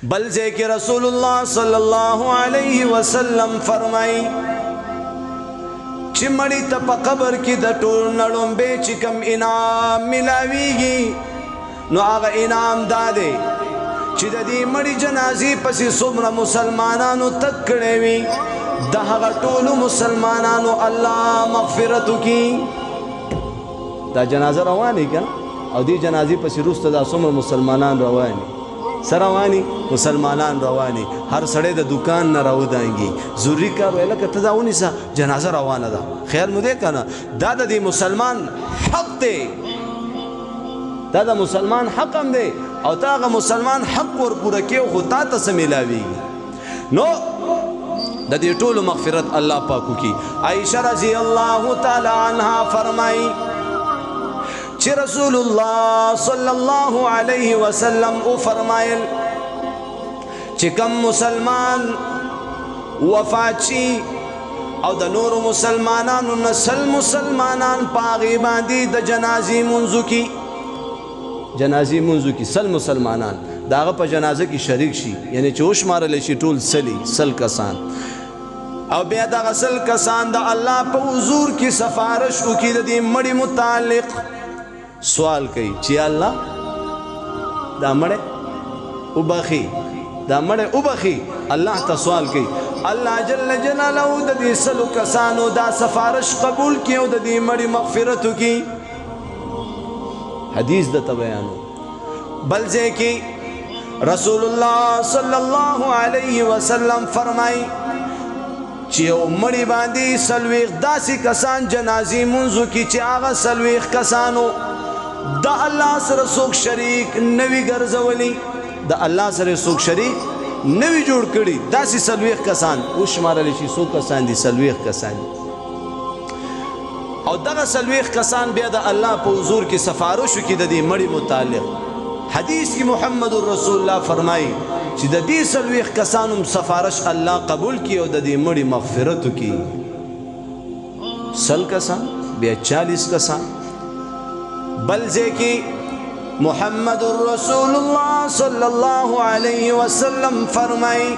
بل ذکر رسول اللہ صلی اللہ علیہ وسلم فرمائی چی مڑی تا پا قبر کی دا ټول نړم بے چی کم انعام ملاویگی نو آغا انعام دادے چی دا دی مڑی جنازی پسی سمر مسلمانانو تک کڑیوی دا آغا ټول مسلمانانو اللہ مغفرتو کی دا جنازہ روانی کنا او دی جنازی پسی روست دا سمر مسلمانان روانی سروانی مسلمانان روانی ہر سڑے دا دکان نہ رو دائنگی ضروری کار ویلا کہ تداونی سا جنازہ روانا دا خیال مدے کنا دادا دی مسلمان حق دے دادا مسلمان حق ہم دے او تاغا مسلمان حق ور پورا کیو خطا تا سمیلاوی نو دا دی طول مغفرت اللہ پاکو کی عائشہ رضی اللہ تعالی عنہ فرمائی چی رسول اللہ صلی اللہ علیہ وسلم او فرمائل چی کم مسلمان وفات چی او دا نور مسلمانان و نسل مسلمانان پاغی باندی دا جنازی منزو کی جنازی منزو کی سل مسلمانان دا آغا پا جنازہ کی شریک شی یعنی چوش مارلے شی طول سل کسان او بیا دا غسل کسان دا اللہ پا حضور کی سفارش او کی دا دی مڑی متعلق سوال کئی چی اللہ دا مڑے اوبخی دا مڑے اوبخی اللہ تا سوال کئی اللہ جل جلالہ دا دی سلو کسانو دا سفارش قبول کیو دا دی مڑی مغفرتو کی حدیث دا تبیانو بلزے کی رسول اللہ صلی اللہ علیہ وسلم فرمائی چی او مڑی باندی سلویخ داسی کسان جنازی منزو کی چی آغا سلویخ کسانو دا اللہ سر سوک شریک نوی گرزولی دا اللہ سر سوک شریک نوی جوڑ کری دا سی سلویخ کسان اوش مارا لیشی سوک کسان دی سلویخ کسان او دا سلویخ کسان بیا دا اللہ پا حضور کی سفارشو کی دا دی مڑی متعلق حدیث کی محمد الرسول اللہ فرمائی چی دا دی سلویخ کسانم سفارش اللہ قبول کی او دا دی مڑی مغفرتو کی سل کسان بیا 40 کسان بلزے کی محمد الرسول اللہ صلی اللہ علیہ وسلم فرمائی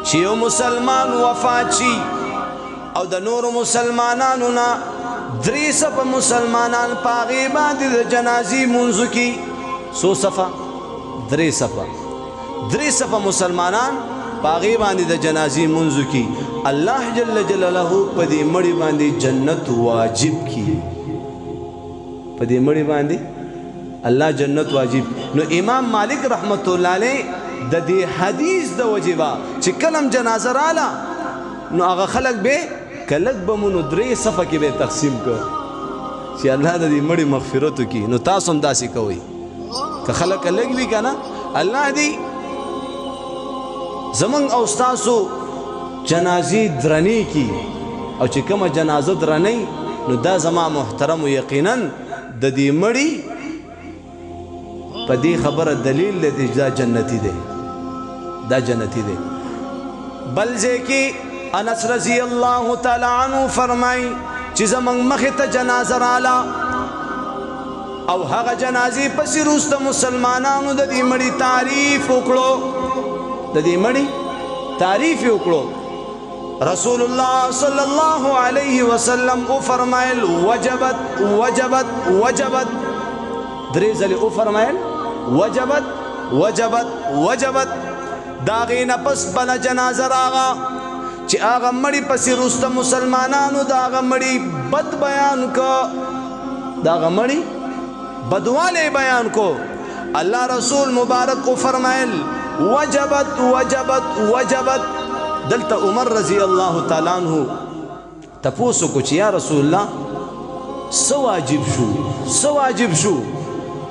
چیو مسلمان وفات چی او دا نور مسلمانانونا دریسا پا مسلمانان پاغیبا دی دا جنازی منزو کی سو صفا دریسا پا مسلمانان پاغیبا دی دا جنازی منزو کی اللہ جل جلالہ پا دی مڑی باندی جنت واجب کی پدی مڑی باندی اللہ جنت واجب نو امام مالک رحمت اللہ علیہ دا دی حدیث دا وجبا چی کلم جنازہ رالا نو آغا خلق بے کلک بمونو دری صفحہ کی بے تقسیم کر چی اللہ دا دی مڑی مغفرتو کی نو تاسم داسی کوئی کہ خلق کلک بھی کنا اللہ دی زمان اوستاسو جنازی درنی کی او چی کم جنازہ درنی نو دا زمان محترم و یقیناً دا دی مڑی پا دی خبر دلیل لے دا جنتی دے بلزے کی انس رضی اللہ تعالی عنہ فرمائی چیزا منگ مخیط جنازہ رالا او حق جنازی پسی روست مسلمانانو دا دی مڑی تعریف اکڑو رسول اللہ صلی اللہ علیہ وسلم او فرمائل وجبت دریزلی او فرمائل وجبت داغین پس بلا جنازہ راغا چی آغا مڑی پسی روست مسلمانانو دا آغا مڑی بد بیان کو دا آغا مڑی بدوالے بیان کو اللہ رسول مبارک کو فرمائل وجبت دلتا عمر رضی اللہ تعالیٰ عنہ تپوسو کچھ یا رسول اللہ سو واجب شو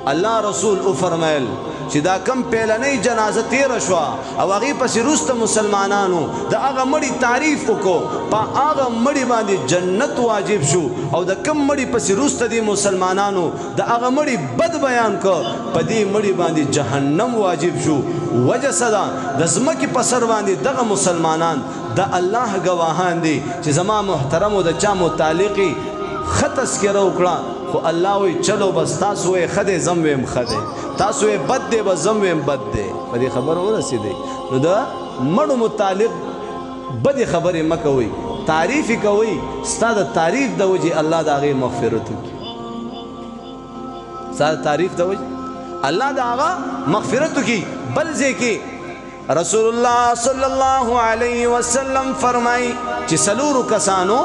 اللہ رسول او فرمائل چی دا کم پیلنی جنازہ تیر شوا او اغی پسی روست مسلمانانو دا آغا مڑی تعریف کو پا آغا مڑی باندی جنت واجب شو او دا کم مڑی پسی روست دی مسلمانانو دا آغا مڑی بد بیان کو پا دی مڑی باندی جہنم واجب شو وجہ صدا دزمکی پسر باندی دا مسلمانان دا اللہ گواہان دی چی زمان محترم و دا چا متعلقی خط اسکر اکڑا خو اللہ وی چلو بستاس ہوئے خدے زمویم خدے تاسو یې بد دی به زم ویم بد دی په دې خبره ورسېدی نو د مړو متعلق بدې خبرې مه کوئ تعریف یې کوئ ستا د تعریف د وجې الله د هغې مغفرت وکړي ستا د تعریف د وجې الله د هغه مغفرت وکړي بل ځای کې رسول الله صلی الله علیه وسلم فرمایي چې څلورو کسانو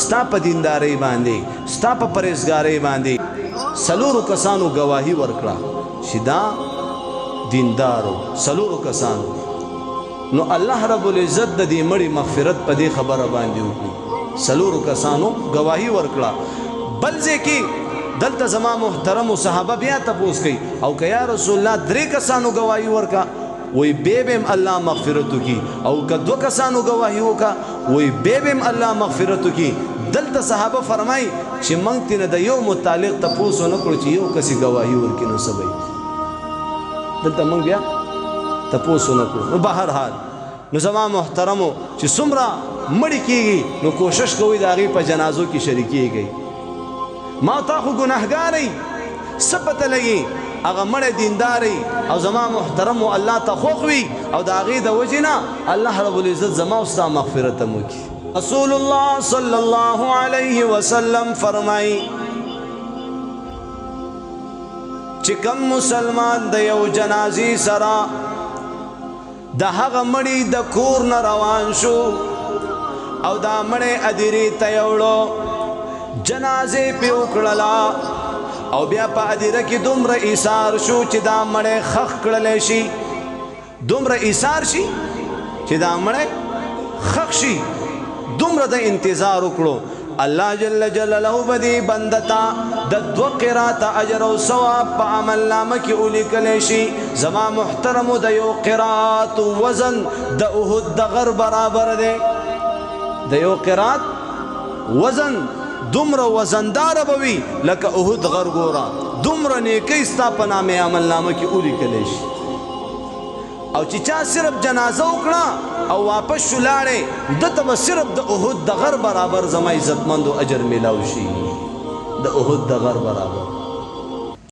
ستا په دیندارۍ باندې ستا په پرهیزګارۍ باندې څلورو کسانو ګواهي ورکړه چې دا دیندارو څلورو کسانو نو الله رب العزت د دې مړي مغفرت په دې خبره باندې وکړي څلورو کسانو ګواهي ورکړه بل ځای کې دلته زما محترمو صحابه بیا تپوس کوي او که یا رسول الله درې کسانو ګواهي ورکړه وی بیم الله مغفرتو کی او که دو کسانو گواهیو کا وی بیم الله مغفرتو کی دلته صحابه فرمای چې مونږ تینه د یو متعلق تپوسو نه کړو چې یو کسي گواهی ورکړي نو سبي دلته مونږ بیا تپوسو نه کړو نو بهر حال نو زما محترمو چې څومره مړی کیږي نو کوشش کوئ د هغې په جنازو کې شریکیږئ ما تا خو ګناهګار څه پته لګي هغه مړی دینداري او زما محترمو الله ته خوښ وي او د هغې د وجې نه الله رب العزت زما او ستا مغفرت هم وکړي رسول الله صلی الله علیه وسلم فرمایي چې کوم مسلمان د یو جنازې سره د هغه مړي د کور نه روان شو او دا مړی ادیرې ته یوړو جنازې پې وکړله او بیا په ادیره کې دومره ایثار شو چې دا مړی خښ کړلی شي دومره ایثار شي چې دا مړی خښ شي دومره د انتظار وکړو الله جل جلاله به دې بنده ته د 2 قراته اجر او ثواب په عمل نامه کې ولیکلی شي زما محترمو د یو قرات وزن د احد د غر برابر دی د یو قرات وزن دومره وزندار به وي لکه احد غر ګوره دومره نیکۍ ستا په نامې عمل نامه کې ولیکلی شي او چې چا صرف جنازه وکړه او واپس شو لاړې ده ته به صرف د احد د غر برابر زما عزتمندو اجر میلاو شي د احد د غر برابر